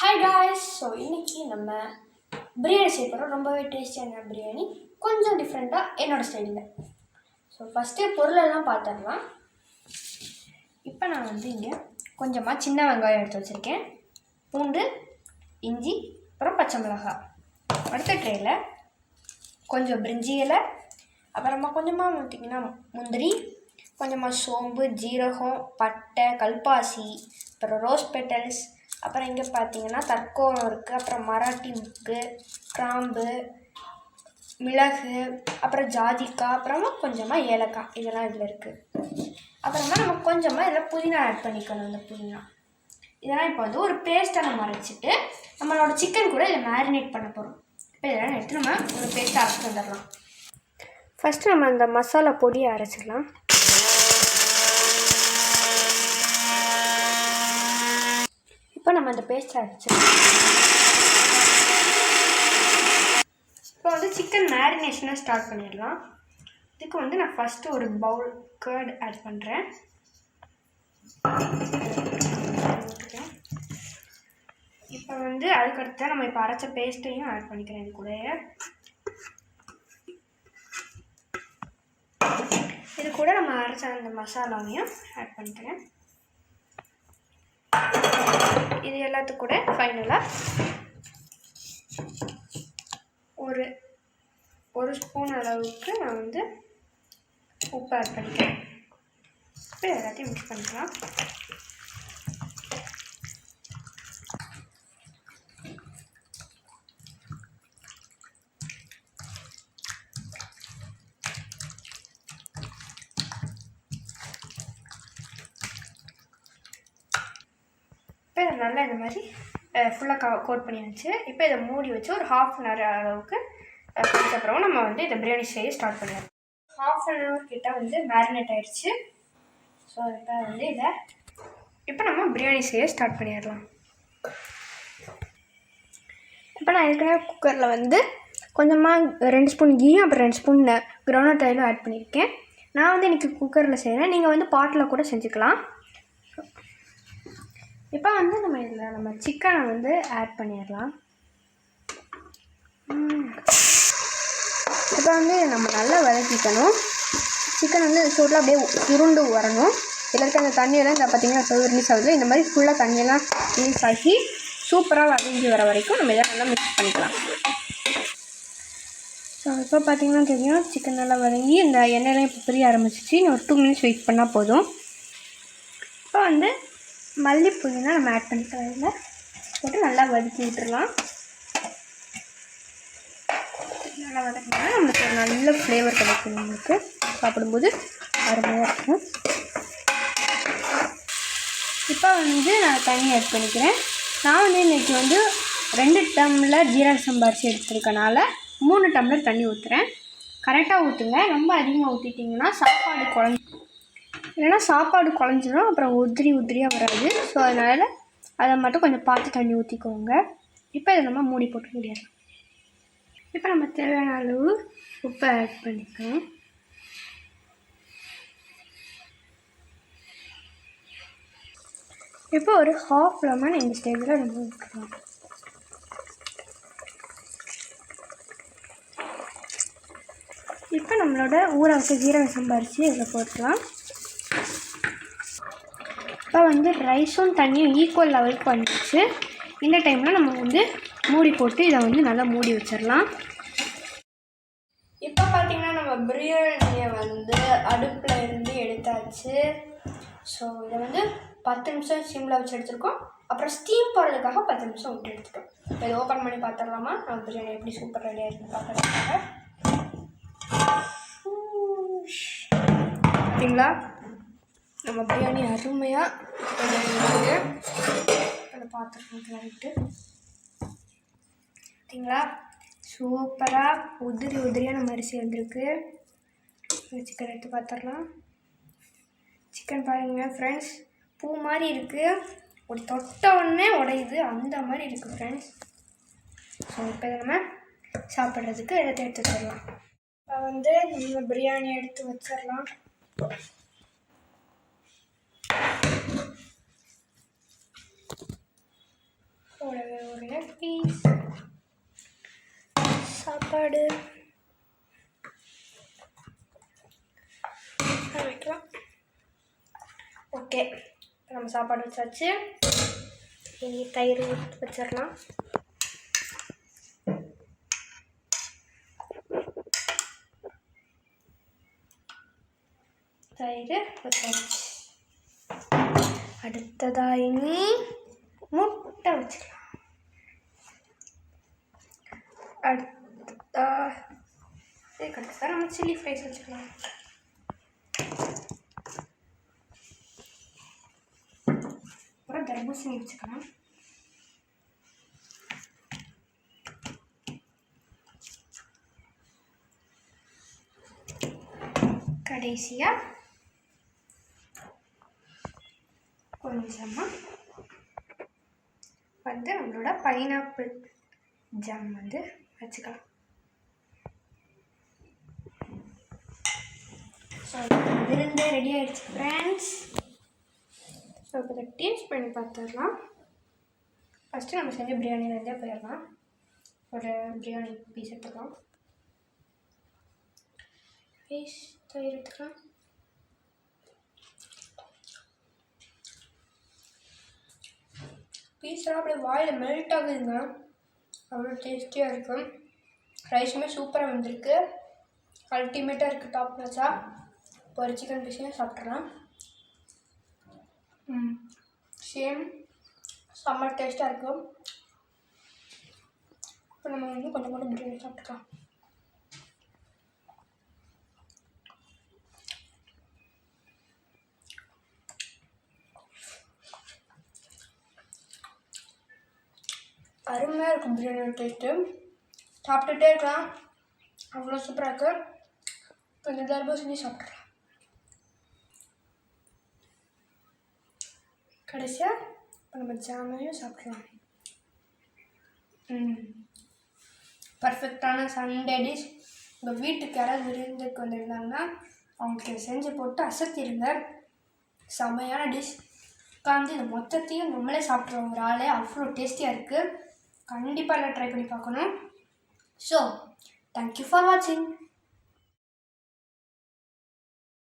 Hi guys. So இன்றைக்கி நம்ம பிரியாணி செய்ய போகிறோம். ரொம்பவே டேஸ்டியான பிரியாணி, கொஞ்சம் டிஃப்ரெண்ட்டாக என்னோடய ஸ்டைலில். ஸோ ஃபஸ்ட்டு பொருளெல்லாம் பார்த்துடலாம். இப்போ நான் இங்கே கொஞ்சமாக சின்ன வெங்காயம் எடுத்து வச்சுருக்கேன், பூண்டு, இஞ்சி, அப்புறம் பச்சை மிளகாய். அடுத்த ட்ரேயில் கொஞ்சம் பிரிஞ்சி இலை, அப்புறமா கொஞ்சமாக பார்த்திங்கன்னா முந்திரி, கொஞ்சமாக சோம்பு, ஜீரகம், பட்டை, கல்பாசி, அப்புறம் ரோஸ் பெட்டல்ஸ், அப்புறம் இங்கே பார்த்தீங்கன்னா தர்க்கோலம் இருக்குது, அப்புறம் மராட்டி முக்கு, கிராம்பு, மிளகு, அப்புறம் ஜாதிக்காய், அப்புறமா கொஞ்சமாக ஏலக்காய், இதெல்லாம் இதில் இருக்குது. அப்புறமா நம்ம கொஞ்சமாக இதில் புதினா ஆட் பண்ணிக்கணும். இந்த புதினா இதெல்லாம் இப்போ ஒரு பேஸ்ட்டாக நம்ம அரைச்சிட்டு நம்மளோட சிக்கன் கூட இதை மேரினேட் பண்ண போகிறோம். இப்போ இதெல்லாம் எடுத்து நம்ம ஒரு பேஸ்ட்டாக அரைச்சி வந்துடலாம். ஃபஸ்ட்டு நம்ம இந்த மசாலா பொடியை அரைச்சிடலாம். இப்போ நம்ம அந்த பேஸ்ட்டை அரைச்சிடலாம். இப்போ சிக்கன் மேரினேஷனை ஸ்டார்ட் பண்ணிடலாம். இதுக்கு நான் ஃபஸ்ட்டு ஒரு பவுல் கர்ட் ஆட் பண்ணுறேன். இப்போ அதுக்கடுத்து நம்ம இப்போ அரைச்ச பேஸ்ட்டையும் ஆட் பண்ணிக்கிறேன். இது கூட நம்ம அரைச்ச அந்த மசாலாவையும் ஆட் பண்ணிக்கிறேன். இது எல்லாத்துக்கும் கூட ஃபைனலாக ஒரு ஸ்பூன் அளவுக்கு நான் உப்பு ஆட் பண்ணிக்கிறேன். இப்போ எல்லாத்தையும் மிக்ஸ் பண்ணிக்கலாம். இப்போ இதை நல்லா இந்த மாதிரி ஃபுல்லாக கோட் பண்ணியாச்சு. இப்போ இதை மூடி வச்சு ஒரு ½ அளவுக்கு அதுக்கப்புறம் நம்ம இதை பிரியாணி செய்ய ஸ்டார்ட் பண்ணிடலாம். ½ கிட்ட மேரினேட் ஆகிடுச்சு. ஸோ இப்போ இப்போ நம்ம பிரியாணி செய்ய ஸ்டார்ட் பண்ணிடலாம். இப்போ நான் ஏற்கனவே குக்கரில் கொஞ்சமாக 2 ஸ்பூன் கீ, அப்புறம் 2 ஸ்பூன் கிரவுண்ட் ஆயிலும் ஆட் பண்ணியிருக்கேன். நான் இன்றைக்கி குக்கரில் செய்கிறேன். நீங்கள் பாட்டில் கூட செஞ்சுக்கலாம். இப்போ நம்ம இதில் நம்ம சிக்கனை ஆட் பண்ணிடலாம். இப்போ நம்ம நல்லா வதக்கிக்கணும். சிக்கன் சூட்டில் அப்படியே உருண்டு வரணும். இதில் இருக்க அந்த தண்ணியெல்லாம் இந்த பார்த்திங்கன்னா ரிலீஸ் ஆகுது. இந்த மாதிரி ஃபுல்லாக தண்ணியெல்லாம் ரிலீஸ் ஆகி சூப்பராக வதங்கி வர வரைக்கும் நம்ம இதை நல்லா மிக்ஸ் பண்ணிக்கலாம். ஸோ இப்போ பார்த்திங்கன்னா தெரியும், சிக்கன் நல்லா வதங்கி இந்த எண்ணெயெல்லாம் இப்போ பிரிய ஆரம்பிச்சிச்சு. இன்னும் ஒரு 2 மினிட்ஸ் வெயிட் பண்ணால் போதும். இப்போ மல்லிப்பூனா நம்ம ஆட் பண்ணிக்கலாம். இதில் போட்டு நல்லா வதக்கி விட்டுடலாம். நல்லா வதக்கினா நம்மளுக்கு ஒரு நல்ல ஃப்ளேவர் கிடைக்கும். நம்மளுக்கு சாப்பிடும்போது அருமையாக இருக்கும். இப்போ நான் தண்ணி ஆட் பண்ணிக்கிறேன். நான் இன்றைக்கி 2 டம்ளர் ஜீரக சம்பா அரிசி எடுத்துருக்கனால 3 டம்ளர் தண்ணி ஊற்றுறேன். கரெக்டாக ஊற்றுங்க. ரொம்ப அதிகமாக ஊற்றிட்டிங்கன்னா சாப்பாடு குழஞ்சிடும், அப்புறம் உதிரியாக வராது. ஸோ அதனால் அதை மட்டும் கொஞ்சம் பார்த்து தண்ணி ஊற்றிக்கோங்க. இப்போ இதை நம்ம மூடி போட்டு முடியலாம். இப்போ நம்ம தேவையான அளவு உப்பை ஆட் பண்ணிக்கலாம். இப்போ ஒரு ½ லெமன் இந்த ஸ்டேஜில் நம்ம ஊற்றலாம். இப்போ நம்மளோட ஊற வச்ச ஜீரக சம்பா அரிசி இதில் போட்டுக்கலாம். இப்போ ரைஸும் தண்ணியும் ஈக்குவல் லெவலுக்கு வந்துடுச்சு. இந்த டைமில் நம்ம மூடி போட்டு இதை நல்லா மூடி வச்சிடலாம். இப்போ பார்த்திங்கன்னா நம்ம பிரியாணியை அடுப்பில் இருந்து எடுத்தாச்சு. ஸோ இதை 10 நிமிஷம் சிம்மில் வச்சு எடுத்துருக்கோம். அப்புறம் ஸ்டீம் போடுறதுக்காக 10 நிமிஷம் விட்டு எடுத்துட்டோம். இப்போ இதை ஓப்பன் பண்ணி பார்த்துடலாமா? நம்ம பிரியாணி எப்படி சூப்பர் ரெடியாக இருக்குன்னு பார்க்குறதுக்காக. பார்த்தீங்களா, நம்ம பிரியாணி அருமையாக அதை பார்த்துருக்கோம். விட்டு பார்த்தீங்களா, சூப்பராக உதிரியாக நம்ம அரிசி வந்திருக்கு. சிக்கன் எடுத்து பார்த்துடலாம். சிக்கன் பாருங்கள் ஃப்ரெண்ட்ஸ், பூ மாதிரி இருக்குது. ஒரு தொட்ட உடனே உடையுது, அந்த மாதிரி இருக்குது ஃப்ரெண்ட்ஸ். ஸோ இப்போ இதை நம்ம சாப்பிட்றதுக்கு எடுத்து வச்சிடலாம். இப்போ நம்ம பிரியாணி எடுத்து வச்சிடலாம். போடவே ஒரு பீஸ் சாப்பாடு வைக்கலாம். ஓகே, நம்ம சாப்பாடு வச்சாச்சு. இனி தயிர் வச்சிடலாம். தயிர் வச்சாச்சு. அடுத்ததா இனி முட்டை வச்சுக்கலாம். அடுத்ததா கடைசியாக நம்ம சில்லி ஃப்ரைஸ் வச்சுக்கலாம். அப்புறம் தர்பூசணி வச்சுக்கலாம். கடைசியாக கொஞ்சமாக வந்து நம்மளோட பைனாப்பிள் ஜாம் வந்து வச்சுக்கலாம். ஸோ விருந்து ரெடி ஆகிடுச்சு ஃப்ரெண்ட்ஸ். ஸோ இப்போ இதை டேஸ்ட் பண்ணி பார்த்துடலாம். ஃபஸ்ட்டு நம்ம செஞ்ச பிரியாணிலேருந்தே போயிடலாம். ஒரு பிரியாணி பீஸ் எடுத்துக்கலாம். பீஸ் தயிர் எடுத்துக்கலாம். பீஸெல்லாம் அப்படியே வாயில் மெல்ட் ஆகுதுங்க. அவ்வளோ டேஸ்டியாக இருக்கும். ரைஸுமே சூப்பராக வந்திருக்கு. அல்டிமேட்டாக இருக்குது. டாப் கிளாஸாக இப்போ ஒரு சிக்கன் பீஸையும் சாப்பிட்றலாம். சேம் செம்ம டேஸ்ட்டாக இருக்கும். இப்போ நம்ம வந்து கொஞ்சம் கொஞ்சம் பிரியாணி சாப்பிட்டுக்கலாம். அருமையாக இருக்கும் பிரியாணியோட டேஸ்ட்டு. சாப்பிட்டுட்டே இருக்கலாம், அவ்வளோ சூப்பராக இருக்குது. இப்போ இந்த தர்பூசணி சாப்பிட்றலாம். கடைசியாக இப்போ நம்ம ஜாமையும் சாப்பிட்லாம். பர்ஃபெக்டான சண்டே டிஷ். உங்கள் வீட்டுக்கு யாராவது விருந்துக்கு வந்திருந்தாங்கன்னா அவங்களுக்கு செஞ்சு போட்டு அசத்திடுங்க. செமையான டிஷ். உட்காந்து இந்த மொத்தத்தையும் நம்மளே சாப்பிட்றோம் ஒரு ஆளே. அவ்வளோ டேஸ்டியாக இருக்குது. கண்டிப்பாக எல்லாம் ட்ரை பண்ணி பார்க்கணும். ஸோ தேங்க்யூ ஃபார் வாட்சிங்.